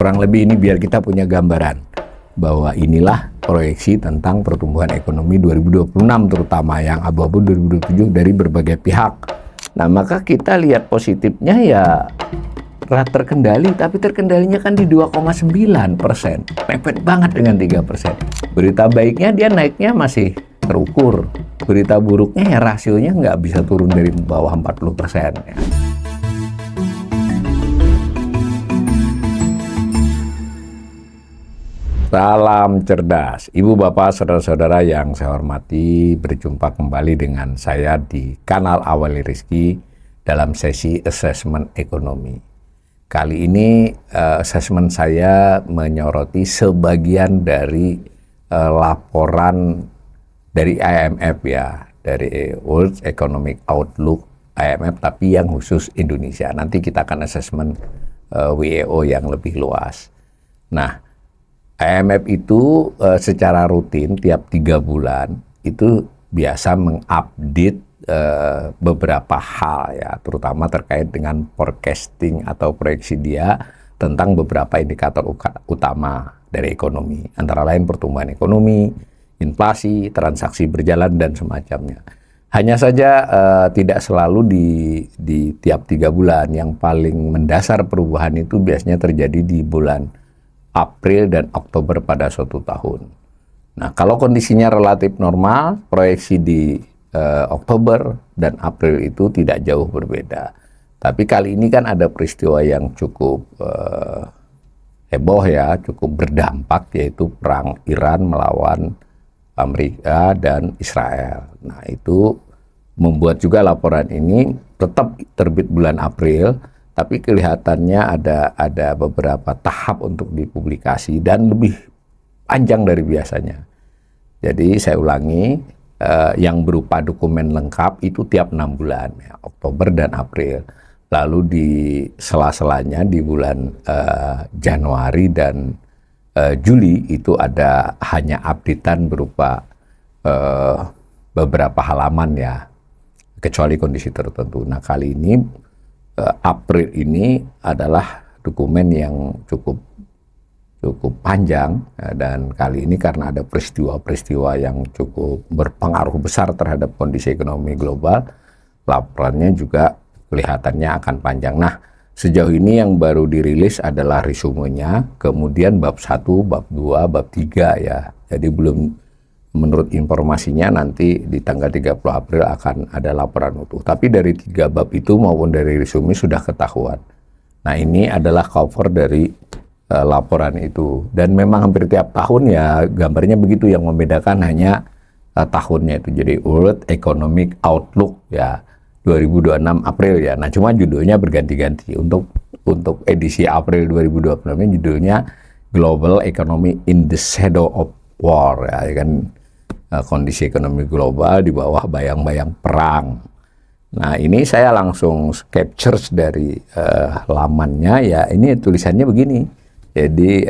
kurang lebih ini biar kita punya gambaran bahwa inilah proyeksi tentang pertumbuhan ekonomi 2026 terutama yang abu-abu 2027 dari berbagai pihak. Nah, maka kita lihat positifnya ya terkendali, tapi terkendalinya kan di 2,9%, mepet banget dengan 3%. Berita baiknya dia naiknya masih terukur, berita buruknya ya rasionya nggak bisa turun dari bawah 40%. Ya. Salam cerdas, Ibu Bapak Saudara-saudara yang saya hormati, berjumpa kembali dengan saya di kanal Awali Rizky dalam sesi assessment ekonomi. Kali ini assessment saya menyoroti sebagian dari laporan dari IMF ya, dari World Economic Outlook IMF, tapi yang khusus Indonesia. Nanti kita akan assessment WEO yang lebih luas. Nah, IMF itu secara rutin tiap 3 bulan itu biasa mengupdate beberapa hal ya, terutama terkait dengan forecasting atau proyeksi dia tentang beberapa indikator utama dari ekonomi, antara lain pertumbuhan ekonomi, inflasi, transaksi berjalan dan semacamnya. Hanya saja tidak selalu di tiap 3 bulan. Yang paling mendasar perubahan itu biasanya terjadi di bulan April dan Oktober pada suatu tahun. Nah, kalau kondisinya relatif normal, proyeksi di Oktober dan April itu tidak jauh berbeda. Tapi kali ini kan ada peristiwa yang cukup heboh ya, cukup berdampak, yaitu perang Iran melawan Amerika dan Israel. Nah, itu membuat juga laporan ini tetap terbit bulan April, tapi kelihatannya ada beberapa tahap untuk dipublikasi dan lebih panjang dari biasanya. Jadi saya ulangi, yang berupa dokumen lengkap itu tiap 6 bulan, ya, Oktober dan April. Lalu di sela-selanya di bulan Januari dan Juli itu ada hanya updatean berupa beberapa halaman ya, kecuali kondisi tertentu. Nah, kali ini April ini adalah dokumen yang cukup panjang dan kali ini karena ada peristiwa-peristiwa yang cukup berpengaruh besar terhadap kondisi ekonomi global, laporannya juga kelihatannya akan panjang. Nah, sejauh ini yang baru dirilis adalah resumenya, kemudian bab 1, bab 2, bab 3 ya. Jadi belum, menurut informasinya nanti di tanggal 30 April akan ada laporan utuh. Tapi dari 3 bab itu maupun dari resume sudah ketahuan. Nah, ini adalah cover dari laporan itu, dan memang hampir tiap tahun ya gambarnya begitu, yang membedakan hanya tahunnya itu. Jadi World Economic Outlook ya 2026 April ya. Nah, cuma judulnya berganti-ganti. Untuk edisi April 2026 ini judulnya Global Economy in the Shadow of War ya, kan kondisi ekonomi global di bawah bayang-bayang perang. Nah, ini saya langsung capture dari lamannya ya. Ini tulisannya begini. Jadi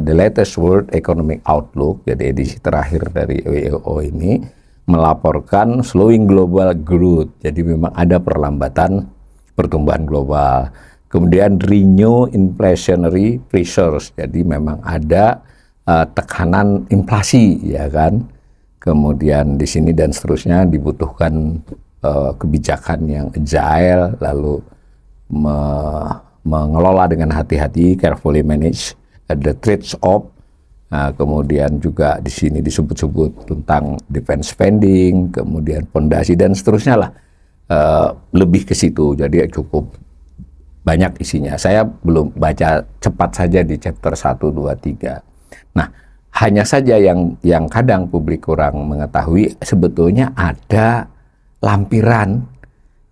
the latest World Economic Outlook, jadi edisi terakhir dari WEO ini melaporkan slowing global growth. Jadi memang ada perlambatan pertumbuhan global. Kemudian renew inflationary pressures. Jadi memang ada tekanan inflasi ya kan. Kemudian di sini dan seterusnya dibutuhkan kebijakan yang agile, lalu mengelola dengan hati-hati, carefully manage the trade-off. Nah, kemudian juga di sini disebut-sebut tentang defense spending, kemudian fondasi dan seterusnya lah, lebih ke situ. Jadi cukup banyak isinya. Saya belum baca, cepat saja di chapter 1, 2, 3. Nah, hanya saja yang kadang publik kurang mengetahui, sebetulnya ada lampiran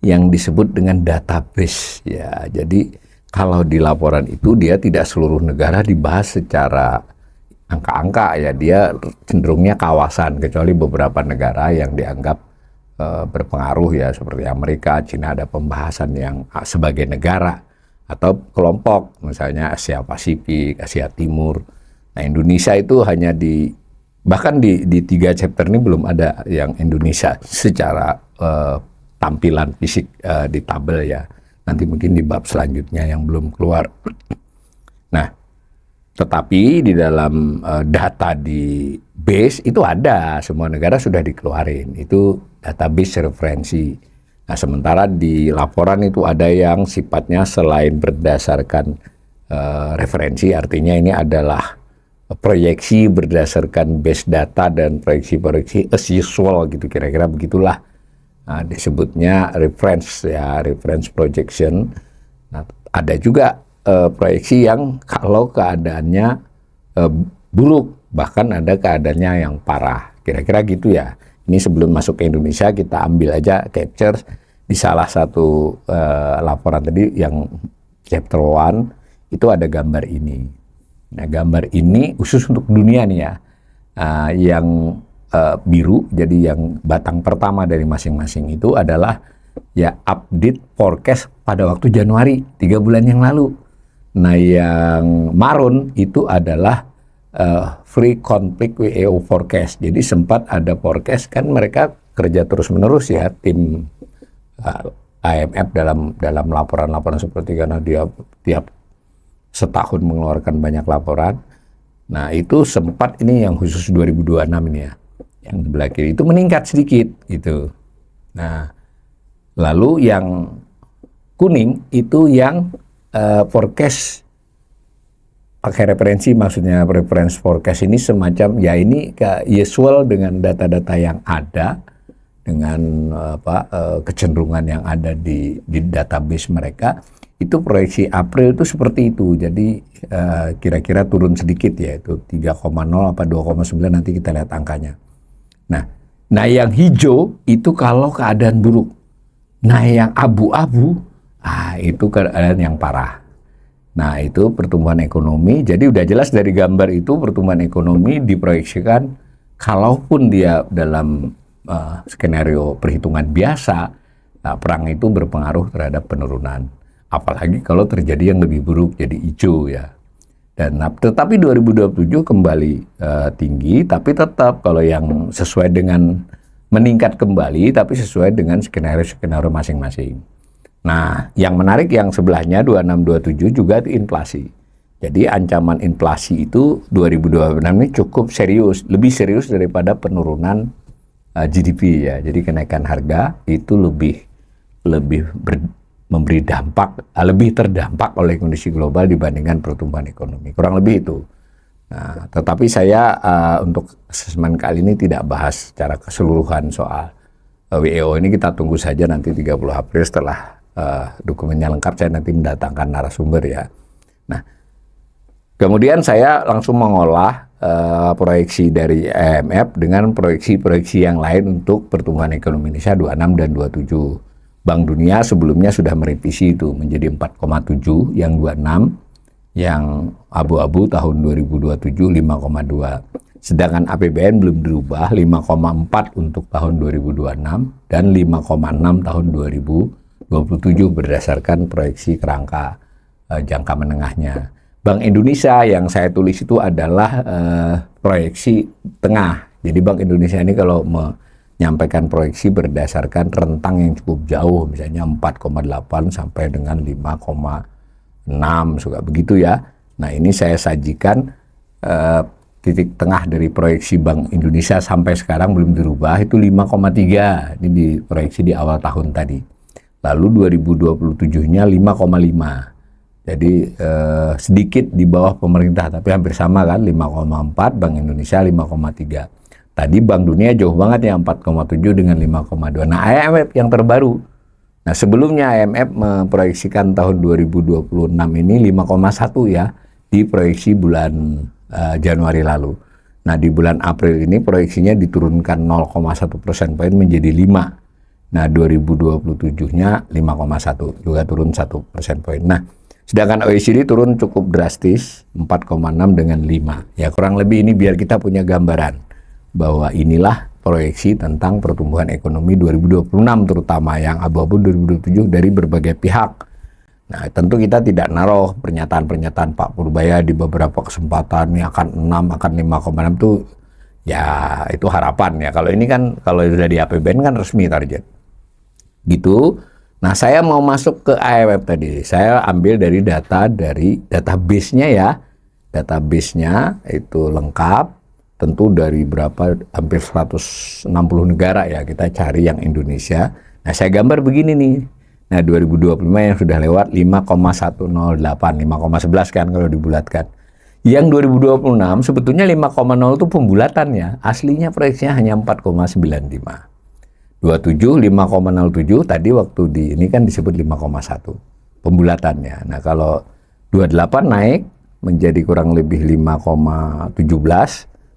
yang disebut dengan database ya. Jadi kalau di laporan itu dia tidak seluruh negara dibahas secara angka-angka ya, dia cenderungnya kawasan, kecuali beberapa negara yang dianggap berpengaruh ya, seperti Amerika, Cina ada pembahasan yang sebagai negara atau kelompok, misalnya Asia Pasifik, Asia Timur. Nah, Indonesia itu hanya bahkan di 3 chapter ini belum ada yang Indonesia secara tampilan fisik di tabel ya. Nanti mungkin di bab selanjutnya yang belum keluar. Nah, Tetapi di dalam data di base itu ada, semua negara sudah dikeluarin. Itu database referensi. Nah, sementara di laporan itu ada yang sifatnya selain berdasarkan referensi, artinya ini adalah proyeksi berdasarkan base data dan proyeksi-proyeksi as usual gitu, kira-kira begitulah. Nah, disebutnya reference ya, reference projection. Nah, ada juga proyeksi yang kalau keadaannya buruk, bahkan ada keadaannya yang parah, kira-kira gitu ya. Ini sebelum masuk ke Indonesia kita ambil aja capture di salah satu laporan tadi yang chapter 1 itu ada gambar ini. Nah, gambar ini khusus untuk dunia nih ya, yang biru, jadi yang batang pertama dari masing-masing itu adalah ya update forecast pada waktu Januari 3 bulan yang lalu. Nah, yang marun itu adalah free conflict WEO forecast. Jadi sempat ada forecast, kan mereka kerja terus-menerus ya tim IMF dalam laporan-laporan seperti, karena dia tiap setahun mengeluarkan banyak laporan. Nah, itu sempat ini yang khusus 2026 ini ya, yang sebelah kiri itu meningkat sedikit gitu. Nah, lalu yang kuning itu yang forecast pakai referensi, maksudnya reference forecast ini semacam ya ini usual dengan data-data yang ada, dengan kecenderungan yang ada di database mereka. Itu proyeksi April itu seperti itu. Jadi kira-kira turun sedikit ya, itu 3,0 apa 2,9, nanti kita lihat angkanya. Nah, yang hijau itu kalau keadaan buruk. Nah, yang abu-abu itu keadaan yang parah. Nah, itu pertumbuhan ekonomi. Jadi udah jelas dari gambar itu pertumbuhan ekonomi diproyeksikan kalaupun dia dalam skenario perhitungan biasa, perang itu berpengaruh terhadap penurunan. Apalagi kalau terjadi yang lebih buruk, jadi hijau ya. Dan tetapi 2027 kembali tinggi, tapi tetap kalau yang sesuai dengan meningkat kembali, tapi sesuai dengan skenario masing-masing. Nah, yang menarik yang sebelahnya 2627 juga itu inflasi. Jadi ancaman inflasi itu 2026 ini cukup serius, lebih serius daripada penurunan GDP ya. Jadi kenaikan harga itu lebih memberi dampak, lebih terdampak oleh kondisi global dibandingkan pertumbuhan ekonomi. Kurang lebih itu. Nah, tetapi saya untuk asesmen kali ini tidak bahas secara keseluruhan soal WEO ini. Kita tunggu saja nanti 30 April setelah dokumennya lengkap, saya nanti mendatangkan narasumber ya. Nah, kemudian saya langsung mengolah proyeksi dari IMF dengan proyeksi-proyeksi yang lain untuk pertumbuhan ekonomi Indonesia 26 dan 27. Bank Dunia sebelumnya sudah merevisi itu menjadi 4,7 yang 26, yang abu-abu tahun 2027 5,2. Sedangkan APBN belum dirubah 5,4 untuk tahun 2026 dan 5,6 tahun 2027 berdasarkan proyeksi kerangka jangka menengahnya. Bank Indonesia yang saya tulis itu adalah proyeksi tengah. Jadi Bank Indonesia ini kalau menyampaikan proyeksi berdasarkan rentang yang cukup jauh, misalnya 4,8 sampai dengan 5,6, suka begitu ya. Nah, ini saya sajikan titik tengah dari proyeksi Bank Indonesia sampai sekarang belum dirubah, itu 5,3. Ini diproyeksi di awal tahun tadi. Lalu 2027-nya 5,5. Jadi sedikit di bawah pemerintah, tapi hampir sama kan, 5,4, Bank Indonesia 5,3. Tadi Bank Dunia jauh banget ya, 4,7 dengan 5,2. Nah, IMF yang terbaru. Nah, sebelumnya IMF memproyeksikan tahun 2026 ini 5,1 ya, di proyeksi bulan Januari lalu. Nah, di bulan April ini proyeksinya diturunkan 0,1 persen poin menjadi 5. Nah, 2027-nya 5,1, juga turun 1 persen poin. Nah, sedangkan OECD turun cukup drastis, 4,6 dengan 5. Ya, kurang lebih ini biar kita punya gambaran bahwa inilah proyeksi tentang pertumbuhan ekonomi 2026, terutama yang abu-abu 2027 dari berbagai pihak. Nah, tentu kita tidak naruh pernyataan-pernyataan Pak Purbaya di beberapa kesempatan ini akan 6, akan 5,6 itu ya itu harapan ya. Kalau ini kan kalau sudah di APBN kan resmi target. Gitu. Nah, saya mau masuk ke IMF tadi. Saya ambil dari database-nya ya. database-nya itu lengkap, tentu dari hampir 160 negara ya, kita cari yang Indonesia. Nah, saya gambar begini nih. Nah, 2025 yang sudah lewat 5,108, 5,11 kan kalau dibulatkan. Yang 2026 sebetulnya 5,0 itu pembulatannya, aslinya proyeksinya hanya 4,95. 27, 5,07 tadi waktu ini kan disebut 5,1 pembulatannya. Nah, kalau 28 naik menjadi kurang lebih 5,17,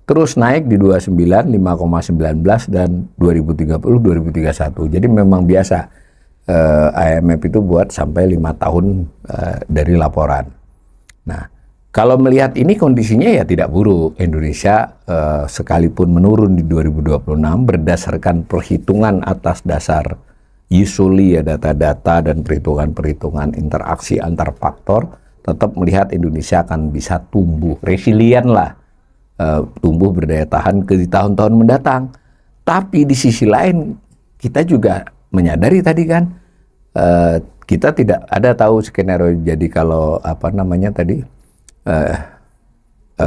terus naik di 29, 5,19 dan 2030, 2031. Jadi memang biasa IMF itu buat sampai 5 tahun dari laporan. Nah, kalau melihat ini kondisinya ya tidak buruk. Indonesia sekalipun menurun di 2026 berdasarkan perhitungan atas dasar usually ya data-data dan perhitungan-perhitungan interaksi antar faktor, tetap melihat Indonesia akan bisa tumbuh resilient lah, tumbuh berdaya tahan di tahun-tahun mendatang. Tapi di sisi lain kita juga menyadari tadi kan, kita tidak ada tahu skenario. Jadi kalau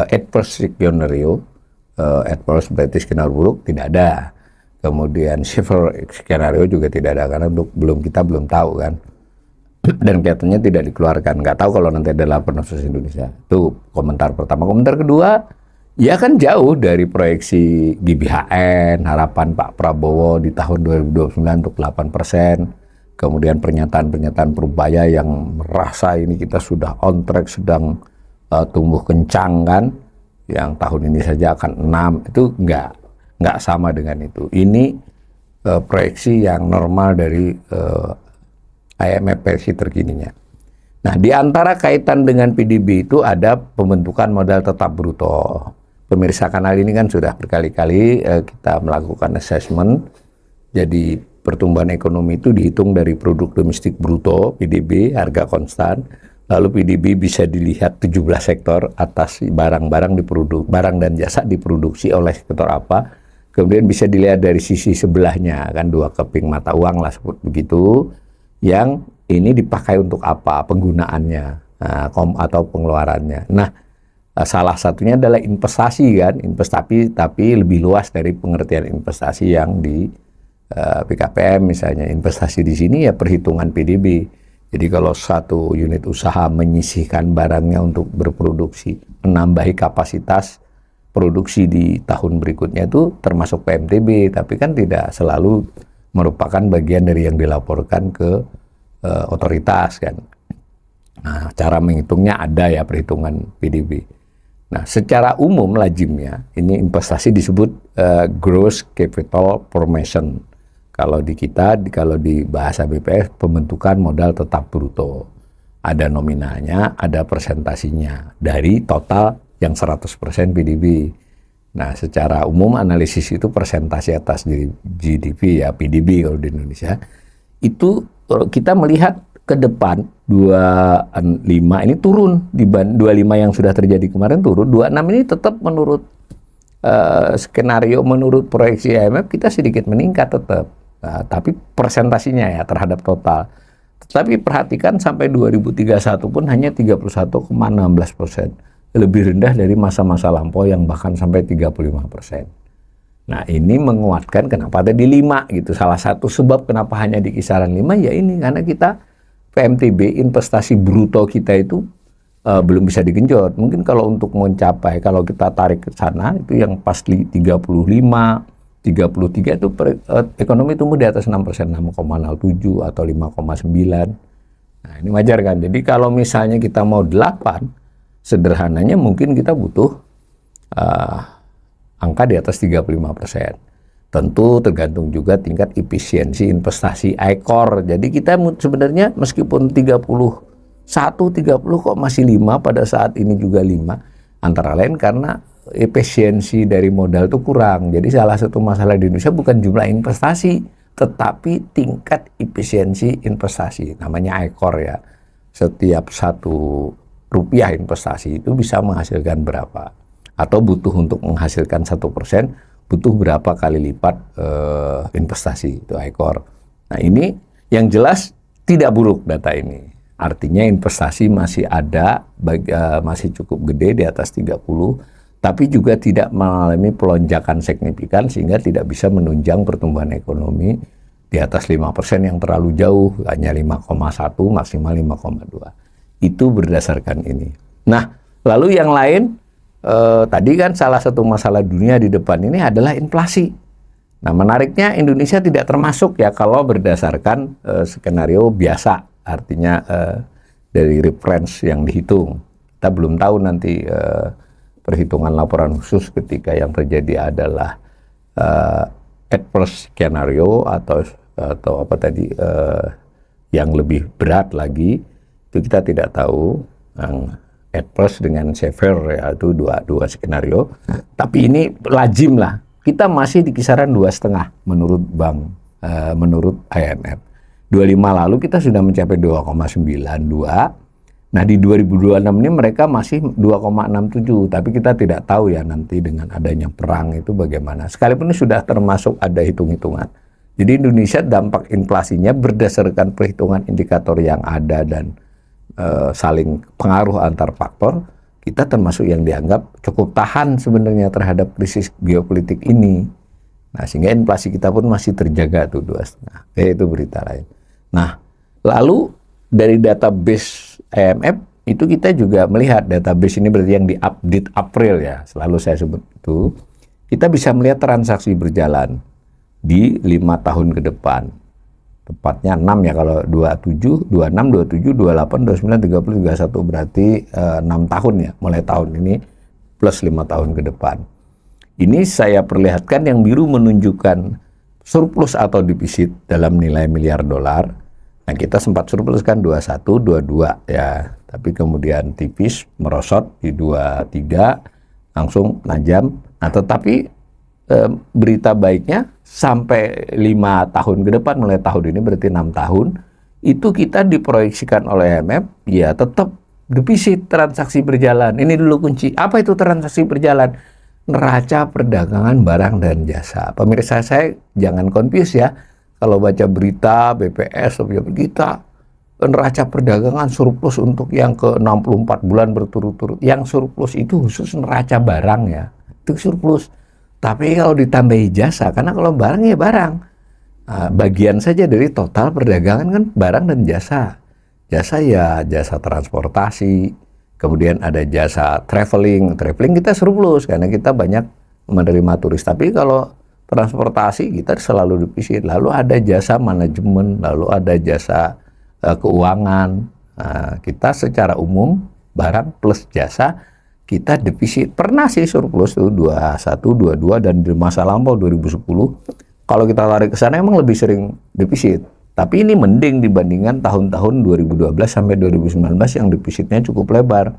adverse skenario, adverse berarti skenario buruk tidak ada. Kemudian severe skenario juga tidak ada karena kita belum tahu kan. Dan kelihatannya tidak dikeluarkan. Nggak tahu kalau nanti ada laporan khusus Indonesia. Itu komentar pertama. Komentar kedua, ya kan jauh dari proyeksi GBHN, harapan Pak Prabowo di tahun 2029 untuk 8%. Kemudian pernyataan-pernyataan Purbaya yang merasa ini kita sudah on track, sedang tumbuh kencang kan, yang tahun ini saja akan 6, itu nggak sama dengan itu. Ini proyeksi yang normal dari IMF versi terkininya. Nah, di antara kaitan dengan PDB itu ada pembentukan modal tetap bruto. Pemirsa kanal ini kan sudah berkali-kali kita melakukan assessment. Jadi pertumbuhan ekonomi itu dihitung dari produk domestik bruto, PDB, harga konstan. Lalu PDB bisa dilihat 17 sektor atas barang-barang barang dan jasa diproduksi oleh sektor apa. Kemudian bisa dilihat dari sisi sebelahnya, kan dua keping mata uang lah sebut begitu. Yang ini dipakai untuk apa penggunaannya atau pengeluarannya. Nah, salah satunya adalah investasi kan, investasi tapi lebih luas dari pengertian investasi yang di PKPM misalnya. Investasi di sini ya perhitungan PDB. Jadi kalau satu unit usaha menyisihkan barangnya untuk berproduksi, menambahi kapasitas produksi di tahun berikutnya itu termasuk PMTB, tapi kan tidak selalu merupakan bagian dari yang dilaporkan ke otoritas kan. Nah, cara menghitungnya ada ya perhitungan PDB. Nah, secara umum lazimnya ini investasi disebut gross capital formation. Kalau di kita, kalau di bahasa BPS, pembentukan modal tetap bruto. Ada nominalnya, ada persentasinya dari total yang 100% PDB. Nah, secara umum analisis itu persentase atas GDP ya, PDB kalau di Indonesia. Itu kita melihat ke depan 25 ini turun, di 25 yang sudah terjadi kemarin turun, 26 ini tetap menurut skenario, menurut proyeksi IMF kita sedikit meningkat tetap. Nah, tapi presentasinya ya terhadap total. Tetapi perhatikan sampai 2031 pun hanya 31,16%. Lebih rendah dari masa-masa lampau yang bahkan sampai 35%. Nah, ini menguatkan kenapa ada di 5 gitu. Salah satu sebab kenapa hanya di kisaran 5 ya ini karena kita PMTB investasi bruto kita itu belum bisa digenjot. Mungkin kalau untuk mencapai, kalau kita tarik ke sana itu yang pas 35 33 itu ekonomi tumbuh di atas 6%, 6,07 atau 5,9. Nah, ini wajar kan. Jadi kalau misalnya kita mau 8, sederhananya mungkin kita butuh angka di atas 35%. Tentu tergantung juga tingkat efisiensi investasi ICOR. Jadi kita sebenarnya meskipun 30 kok masih 5 pada saat ini juga 5. Antara lain karena efisiensi dari modal itu kurang. Jadi salah satu masalah di Indonesia bukan jumlah investasi, tetapi tingkat efisiensi investasi. Namanya ICOR ya. Setiap 1 rupiah investasi itu bisa menghasilkan berapa? Atau butuh untuk menghasilkan 1%, butuh berapa kali lipat investasi itu ICOR. Nah, ini yang jelas tidak buruk data ini. Artinya investasi masih ada, masih cukup gede di atas 30, tapi juga tidak mengalami pelonjakan signifikan sehingga tidak bisa menunjang pertumbuhan ekonomi di atas 5% yang terlalu jauh, hanya 5,1 maksimal 5,2. Itu berdasarkan ini. Nah, lalu yang lain, tadi kan salah satu masalah dunia di depan ini adalah inflasi. Nah, menariknya Indonesia tidak termasuk ya kalau berdasarkan skenario biasa, artinya dari reference yang dihitung. Kita belum tahu nanti perhitungan laporan khusus ketika yang terjadi adalah adverse skenario atau apa tadi yang lebih berat lagi, itu kita tidak tahu. Yang adverse dengan severe ya, itu dua skenario. Tapi ini lazim lah, kita masih di kisaran 2,5 menurut IMF. 25 lalu kita sudah mencapai 2,92. Nah, di 2026 ini mereka masih 2,67, tapi kita tidak tahu ya nanti dengan adanya perang itu bagaimana. Sekalipun ini sudah termasuk ada hitung-hitungan. Jadi Indonesia dampak inflasinya berdasarkan perhitungan indikator yang ada dan saling pengaruh antar faktor, kita termasuk yang dianggap cukup tahan sebenarnya terhadap krisis geopolitik ini. Nah, sehingga inflasi kita pun masih terjaga tuh 2,5. Itu berita lain. Nah, lalu dari database IMF itu kita juga melihat, database ini berarti yang diupdate April ya, selalu saya sebut itu, kita bisa melihat transaksi berjalan di 5 tahun ke depan. Tepatnya 6 ya, kalau 27, 26, 27, 28, 29, 30, 31 berarti 6 tahun ya, mulai tahun ini plus 5 tahun ke depan. Ini saya perlihatkan yang biru menunjukkan surplus atau defisit dalam nilai miliar dolar. Nah, kita sempat surplus kan 21, 22 ya. Tapi kemudian tipis merosot di 23, langsung najam. Nah, tetapi berita baiknya sampai 5 tahun ke depan, mulai tahun ini berarti 6 tahun, itu kita diproyeksikan oleh IMF ya tetap defisit transaksi berjalan. Ini dulu kunci. Apa itu transaksi berjalan? Neraca perdagangan barang dan jasa. Pemirsa saya jangan confuse ya. Kalau baca berita BPS atau kita neraca perdagangan surplus untuk yang ke 64 bulan berturut-turut. Yang surplus itu khusus neraca barang ya. Itu surplus. Tapi kalau ditambahi jasa, karena kalau barang ya barang. Bagian saja dari total perdagangan kan barang dan jasa. Jasa ya jasa transportasi. Kemudian ada jasa traveling. Traveling kita surplus karena kita banyak menerima turis. Tapi kalau transportasi kita selalu defisit. Lalu ada jasa manajemen, lalu ada jasa keuangan. Kita secara umum barang plus jasa kita defisit. Pernah sih surplus tuh 21, 22 dan di masa lampau 2010. Kalau kita tarik ke sana emang lebih sering defisit. Tapi ini mending dibandingkan tahun-tahun 2012 sampai 2019 yang defisitnya cukup lebar.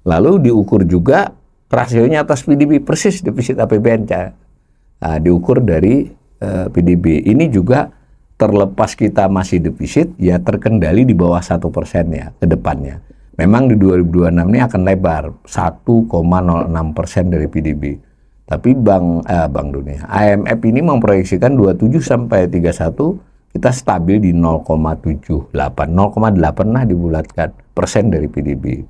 Lalu diukur juga rasionya atas PDB, persis defisit APBN. Diukur dari PDB. Ini juga terlepas kita masih defisit, ya terkendali di bawah 1% ya ke depannya. Memang di 2026 ini akan lebar 1,06% dari PDB. Tapi Bank Dunia, IMF ini memproyeksikan 27 sampai 31 kita stabil di 0,78, 0,8 lah dibulatkan persen dari PDB.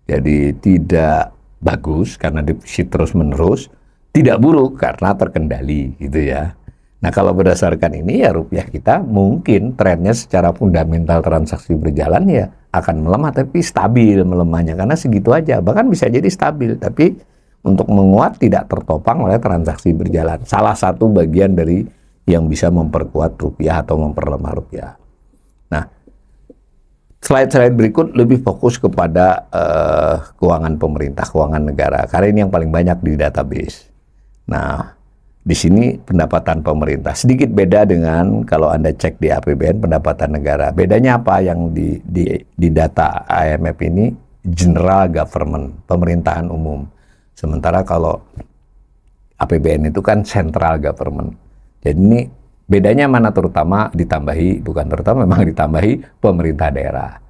Jadi tidak bagus karena defisit terus-menerus, tidak buruk karena terkendali gitu ya. Nah, kalau berdasarkan ini ya rupiah kita mungkin trennya secara fundamental transaksi berjalan ya akan melemah, tapi stabil melemahnya karena segitu aja, bahkan bisa jadi stabil tapi untuk menguat tidak tertopang oleh transaksi berjalan. Salah satu bagian dari yang bisa memperkuat rupiah atau memperlemah rupiah. Nah, slide-slide berikut lebih fokus kepada keuangan pemerintah, keuangan negara, karena ini yang paling banyak di database. Nah, di sini pendapatan pemerintah sedikit beda dengan kalau Anda cek di APBN pendapatan negara. Bedanya apa? Yang di data IMF ini general government, pemerintahan umum. Sementara kalau APBN itu kan central government. Jadi ini bedanya mana? Terutama ditambahi, bukan terutama, memang ditambahi pemerintah daerah.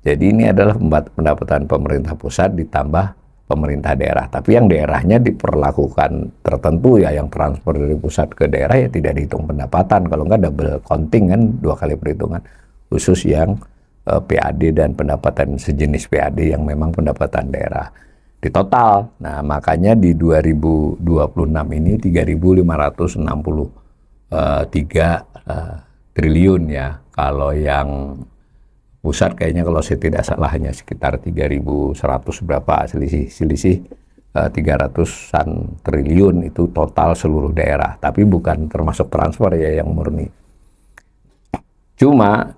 Jadi ini adalah pendapatan pemerintah pusat ditambah pemerintah daerah. Tapi yang daerahnya diperlakukan tertentu ya, yang transfer dari pusat ke daerah ya tidak dihitung pendapatan. Kalau nggak double counting kan, 2 kali perhitungan. Khusus yang PAD dan pendapatan sejenis PAD yang memang pendapatan daerah di total. Nah, makanya di 2026 ini 3.563 triliun ya. Kalau yang pusat kayaknya kalau saya tidak salah hanya sekitar 3.100 berapa, selisih 300-an triliun itu total seluruh daerah, tapi bukan termasuk transfer ya yang murni. Cuma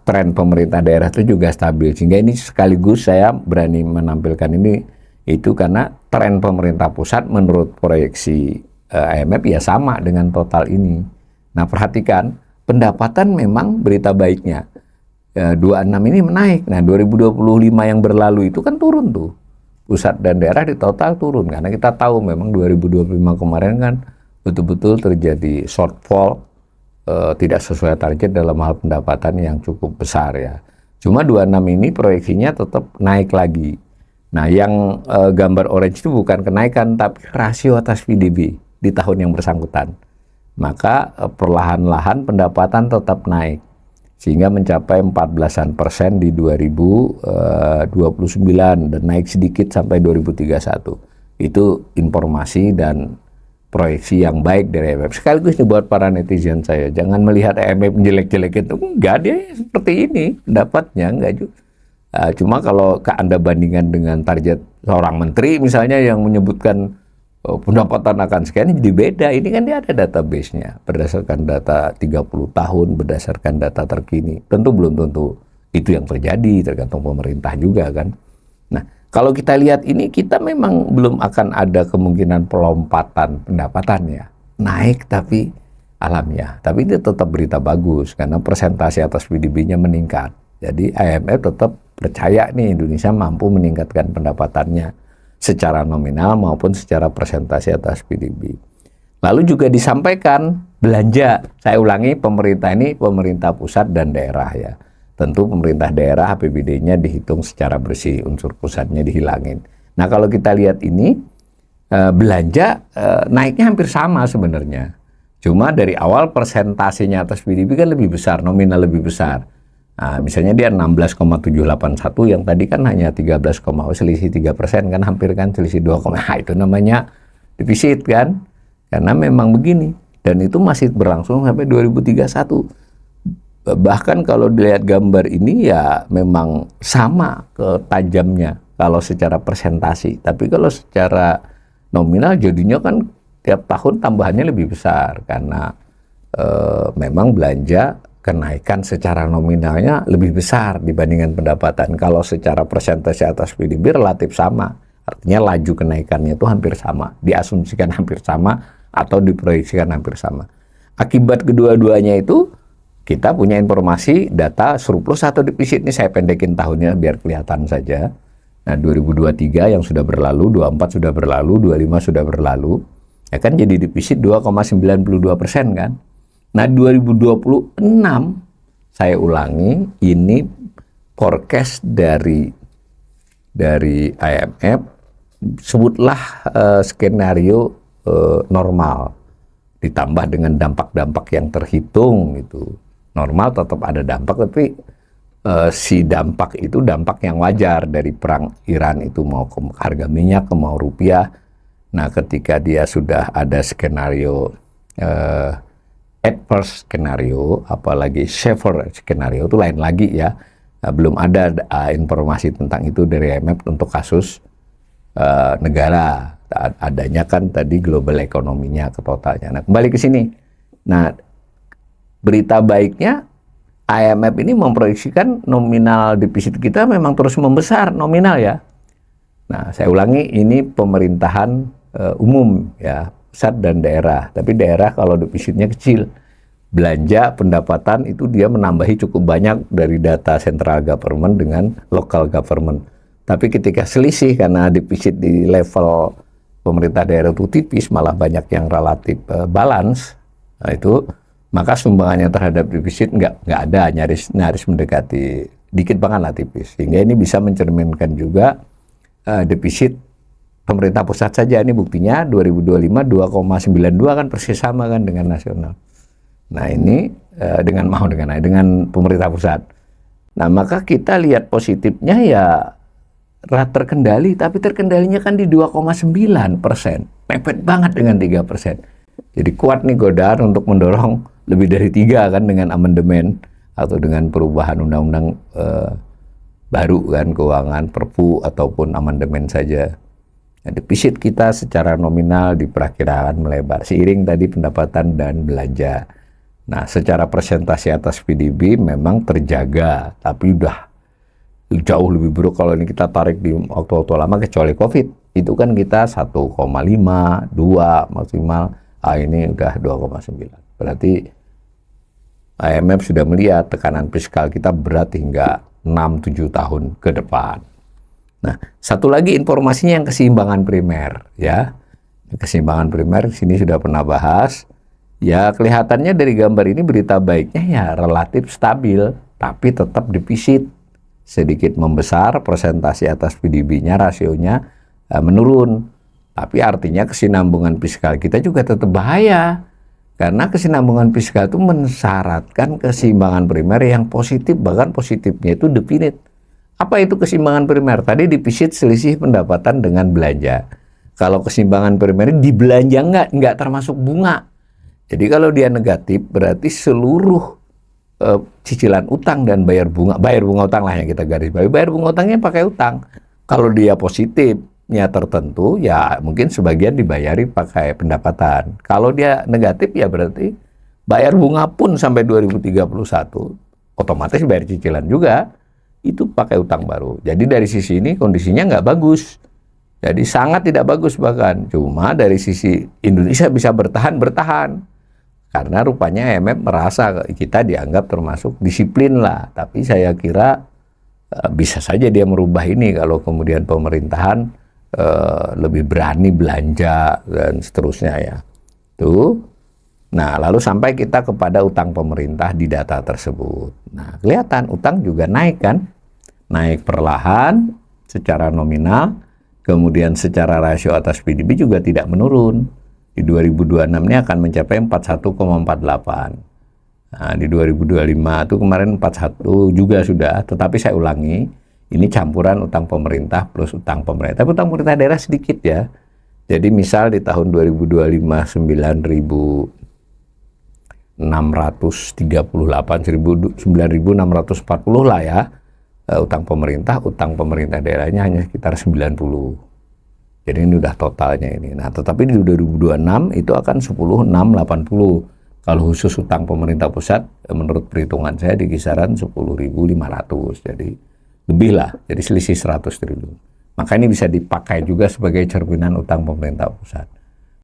tren pemerintah daerah itu juga stabil, sehingga ini sekaligus saya berani menampilkan ini itu karena tren pemerintah pusat menurut proyeksi IMF ya sama dengan total ini. Nah, perhatikan pendapatan memang berita baiknya 26 ini menaik. Nah, 2025 yang berlalu itu kan turun tuh. Pusat dan daerah di total turun karena kita tahu memang 2025 kemarin kan betul-betul terjadi shortfall, tidak sesuai target dalam hal pendapatan yang cukup besar ya. Cuma 26 ini proyeksinya tetap naik lagi. Nah, yang gambar orange itu bukan kenaikan tapi rasio atas PDB di tahun yang bersangkutan. Maka perlahan-lahan pendapatan tetap naik sehingga mencapai 14% di 2029 dan naik sedikit sampai 2031. Itu informasi dan proyeksi yang baik dari IMF. Sekaligus nih buat para netizen saya, jangan melihat IMF jelek-jelek itu. Enggak, dia seperti ini pendapatnya, enggak juga. Cuma kalau Anda bandingkan dengan target seorang menteri misalnya yang menyebutkan pendapatan akan sekian, jadi beda. Ini kan dia ada database-nya berdasarkan data 30 tahun, berdasarkan data terkini. Tentu belum tentu itu yang terjadi, tergantung pemerintah juga kan. Nah, kalau kita lihat ini, kita memang belum akan ada kemungkinan pelompatan pendapatan ya, naik tapi alamiah. Tapi itu tetap berita bagus karena persentase atas PDB-nya meningkat. Jadi IMF tetap percaya nih Indonesia mampu meningkatkan pendapatannya secara nominal maupun secara persentase atas PDB. Lalu juga disampaikan belanja. Saya ulangi, pemerintah ini pemerintah pusat dan daerah ya. Tentu pemerintah daerah APBD-nya dihitung secara bersih, unsur pusatnya dihilangin. Nah, kalau kita lihat ini belanja naiknya hampir sama sebenarnya. Cuma dari awal persentasenya atas PDB kan lebih besar, nominal lebih besar. Nah, misalnya dia 16,781 yang tadi kan hanya 13, selisih 3% kan, hampir kan selisih 2, itu namanya defisit kan, karena memang begini dan itu masih berlangsung sampai 2031. Bahkan kalau dilihat gambar ini ya memang sama ketajamnya kalau secara persentasi, tapi kalau secara nominal jadinya kan tiap tahun tambahannya lebih besar karena memang belanja kenaikan secara nominalnya lebih besar dibandingkan pendapatan. Kalau secara persentase atas PDB relatif sama, artinya laju kenaikannya itu hampir sama, diasumsikan hampir sama atau diproyeksikan hampir sama. Akibat kedua-duanya itu kita punya informasi data surplus atau defisit. Ini saya pendekin tahunnya biar kelihatan saja. Nah, 2023 yang sudah berlalu, 24 sudah berlalu, 25 sudah berlalu, ya kan jadi defisit 2,92% kan. Nah, 2026 saya ulangi, ini forecast dari IMF, sebutlah skenario normal ditambah dengan dampak-dampak yang terhitung gitu. Normal tetap ada dampak, tapi si dampak itu dampak yang wajar dari perang Iran itu, mau ke harga minyak, ke mau rupiah. Nah, ketika dia sudah ada skenario adverse skenario, apalagi severe skenario itu lain lagi ya. Nah, belum ada informasi tentang itu dari IMF untuk kasus negara. Adanya kan tadi global ekonominya ke totalnya. Nah, kembali ke sini. Nah, berita baiknya IMF ini memproyeksikan nominal defisit kita memang terus membesar nominal ya. Nah, saya ulangi, ini pemerintahan umum ya, pusat dan daerah. Tapi daerah kalau defisitnya kecil, belanja pendapatan itu dia menambahi cukup banyak dari data central government dengan local government. Tapi ketika selisih karena defisit di level pemerintah daerah itu tipis, malah banyak yang relatif balance, nah itu maka sumbangannya terhadap defisit nggak ada, nyaris mendekati dikit banget lah, tipis. Sehingga ini bisa mencerminkan juga defisit pemerintah pusat saja. Ini buktinya 2025 2,92 kan persis sama kan dengan nasional. Nah, ini dengan pemerintah pusat. Nah, maka kita lihat positifnya ya terkendali, tapi terkendalinya kan di 2,9%. Mepet banget dengan 3%. Jadi kuat nih godaan untuk mendorong lebih dari 3 kan dengan amandemen atau dengan perubahan undang-undang baru kan, keuangan, perpu ataupun amandemen saja. Nah, defisit kita secara nominal diperkirakan melebar seiring tadi pendapatan dan belanja. Nah, secara persentase atas PDB memang terjaga, tapi udah jauh lebih buruk kalau ini kita tarik di waktu-waktu lama kecuali COVID. Itu kan kita 1,5, 2 maksimal. Ini udah 2,9. Berarti IMF sudah melihat tekanan fiskal kita berat hingga 6-7 tahun ke depan. Nah, satu lagi informasinya yang keseimbangan primer ya. Keseimbangan primer sini sudah pernah bahas. Ya, kelihatannya dari gambar ini berita baiknya ya relatif stabil, tapi tetap defisit. Sedikit membesar, persentase atas PDB-nya, rasionya menurun. Tapi artinya kesinambungan fiskal kita juga tetap bahaya. Karena kesinambungan fiskal itu mensyaratkan keseimbangan primer yang positif, bahkan positifnya itu definite. Apa itu keseimbangan primer? Tadi defisit selisih pendapatan dengan belanja. Kalau keseimbangan primer di belanja nggak termasuk bunga. Jadi kalau dia negatif berarti seluruh cicilan utang dan bayar bunga utang lah yang kita garis bawahi, bayar bunga utangnya pakai utang. Kalau dia positifnya tertentu, ya mungkin sebagian dibayari pakai pendapatan. Kalau dia negatif, ya berarti bayar bunga pun sampai 2031, otomatis bayar cicilan juga, itu pakai utang baru. Jadi dari sisi ini kondisinya nggak bagus. Jadi sangat tidak bagus bahkan. Cuma dari sisi Indonesia bisa bertahan. Karena rupanya IMF merasa kita dianggap termasuk disiplin lah. Tapi saya kira bisa saja dia merubah ini kalau kemudian pemerintahan lebih berani belanja dan seterusnya ya. Tuh. Nah, lalu sampai kita kepada utang pemerintah di data tersebut. Nah, kelihatan utang juga naik kan? Naik perlahan secara nominal, kemudian secara rasio atas PDB juga tidak menurun. Di 2026 ini akan mencapai 41,48. Nah, di 2025 itu kemarin 41 juga sudah, tetapi saya ulangi, ini campuran utang pemerintah plus utang pemerintah. Tapi utang pemerintah daerah sedikit ya. Jadi misal di tahun 2025 9.640 lah ya, utang pemerintah daerahnya hanya sekitar 90. Jadi ini udah totalnya ini. Nah, tetapi di 2026 itu akan 10.680. Kalau khusus utang pemerintah pusat, menurut perhitungan saya di kisaran 10.500. Jadi lebih lah, jadi selisih 100 triliun. Maka ini bisa dipakai juga sebagai cerminan utang pemerintah pusat.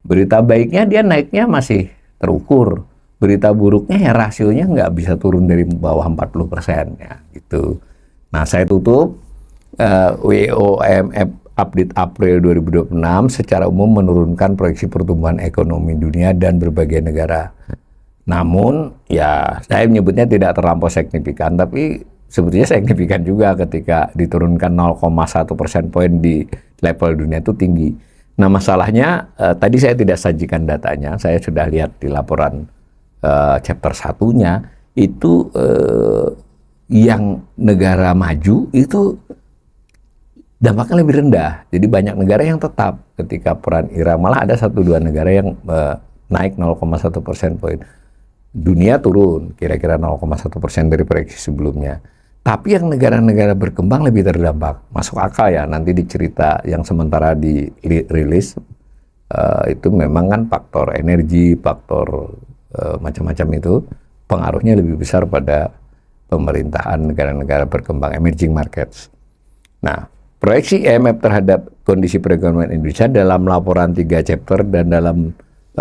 Berita baiknya dia naiknya masih terukur. Berita buruknya ya rasionya nggak bisa turun dari bawah 40% ya gitu. Nah, saya tutup WOMF update April 2026 secara umum menurunkan proyeksi pertumbuhan ekonomi dunia dan berbagai negara. Namun, ya saya menyebutnya tidak terlampau signifikan, tapi sebetulnya signifikan juga ketika diturunkan 0,1% poin di level dunia itu tinggi. Nah, masalahnya tadi saya tidak sajikan datanya, saya sudah lihat di laporan chapter 1-nya, itu yang negara maju itu dampaknya lebih rendah. Jadi banyak negara yang tetap ketika perang Irak, malah ada 1-2 negara yang naik 0,1% poin. Dunia turun kira-kira 0,1% dari proyeksi sebelumnya. Tapi yang negara-negara berkembang lebih terdampak. Masuk akal ya, nanti dicerita yang sementara dirilis itu memang kan faktor energi, faktor macam-macam itu pengaruhnya lebih besar pada pemerintahan negara-negara berkembang, emerging markets. Nah, proyeksi IMF terhadap kondisi perekonomian Indonesia dalam laporan 3 chapter dan dalam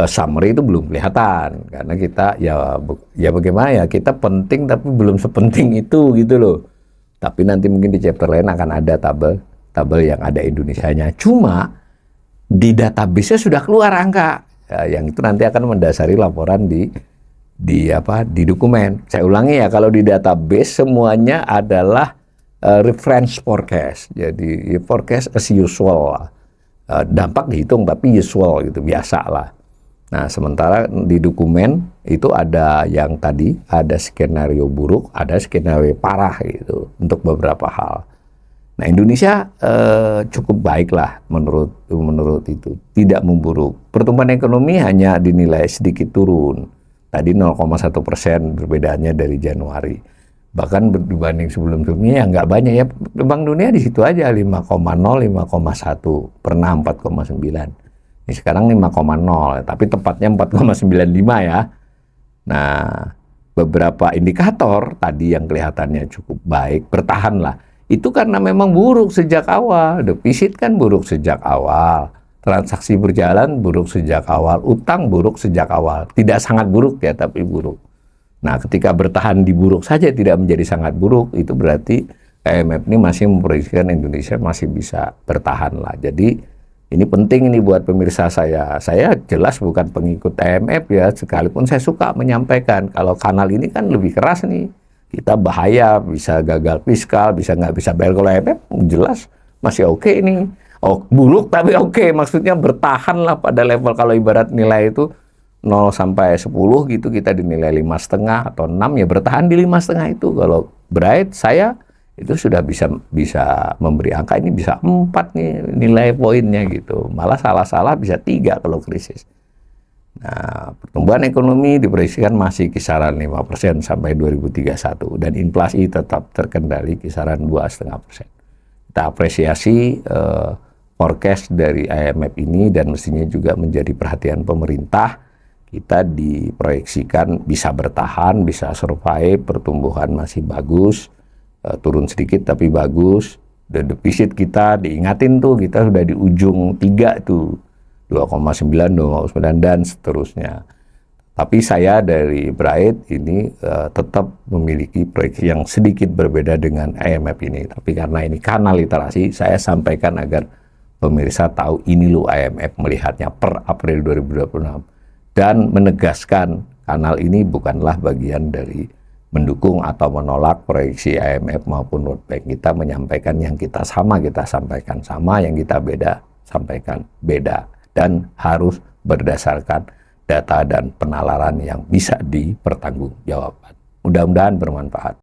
summary itu belum kelihatan. Karena kita ya bagaimana ya, kita penting tapi belum sepenting itu gitu loh. Tapi nanti mungkin di chapter lain akan ada tabel yang ada Indonesianya. Cuma di database-nya sudah keluar angka. Ya, yang itu nanti akan mendasari laporan di dokumen. Saya ulangi ya, kalau di database semuanya adalah reference forecast, jadi forecast as usual, dampak dihitung tapi usual gitu, biasa lah. Nah, sementara di dokumen itu ada yang tadi, ada skenario buruk, ada skenario parah gitu untuk beberapa hal. Nah, Indonesia cukup baik lah menurut itu, tidak memburuk. Pertumbuhan ekonomi hanya dinilai sedikit turun. Tadi 0,1% perbedaannya dari Januari. Bahkan dibanding sebelum-sebelumnya ya nggak banyak ya. Bank Dunia di situ aja 5,0, 5,1, pernah 4,9. Ini sekarang 5,0, tapi tepatnya 4,95 ya. Nah, beberapa indikator tadi yang kelihatannya cukup baik, bertahan lah. Itu karena memang buruk sejak awal. Defisit kan buruk sejak awal. Transaksi berjalan buruk sejak awal. Utang buruk sejak awal. Tidak sangat buruk ya, tapi buruk. Nah, ketika bertahan di buruk saja tidak menjadi sangat buruk, itu berarti IMF ini masih memproyeksikan Indonesia masih bisa bertahan lah. Jadi ini penting ini buat pemirsa saya. Saya jelas bukan pengikut IMF ya, sekalipun saya suka menyampaikan kalau kanal ini kan lebih keras nih. Kita bahaya, bisa gagal fiskal, bisa nggak bisa bayar. Kalau IMF jelas masih oke ini. Oh, buruk tapi oke, maksudnya bertahan lah pada level kalau ibarat nilai itu 0 sampai 10 gitu, kita dinilai 5,5 atau 6 ya bertahan di 5,5 itu. Kalau Bright saya itu sudah bisa memberi angka ini bisa 4 nih nilai poinnya gitu. Malah salah-salah bisa 3 kalau krisis. Nah, pertumbuhan ekonomi diproyeksikan masih kisaran 5% sampai 2031 dan inflasi tetap terkendali kisaran 2,5%. Kita apresiasi forecast dari IMF ini dan mestinya juga menjadi perhatian pemerintah. Kita diproyeksikan bisa bertahan, bisa survive, pertumbuhan masih bagus. Turun sedikit tapi bagus. Dan defisit kita diingatin tuh, kita sudah di ujung 3 tuh, 2,9, 2,9 dan seterusnya. Tapi saya dari Bright ini tetap memiliki proyeksi yang sedikit berbeda dengan IMF ini. Tapi karena ini kanal literasi, saya sampaikan agar pemirsa tahu ini loh IMF melihatnya per April 2026. Dan menegaskan kanal ini bukanlah bagian dari mendukung atau menolak proyeksi IMF maupun World Bank. Kita menyampaikan yang kita sampaikan sama, yang kita beda, sampaikan beda. Dan harus berdasarkan data dan penalaran yang bisa dipertanggungjawabkan. Mudah-mudahan bermanfaat.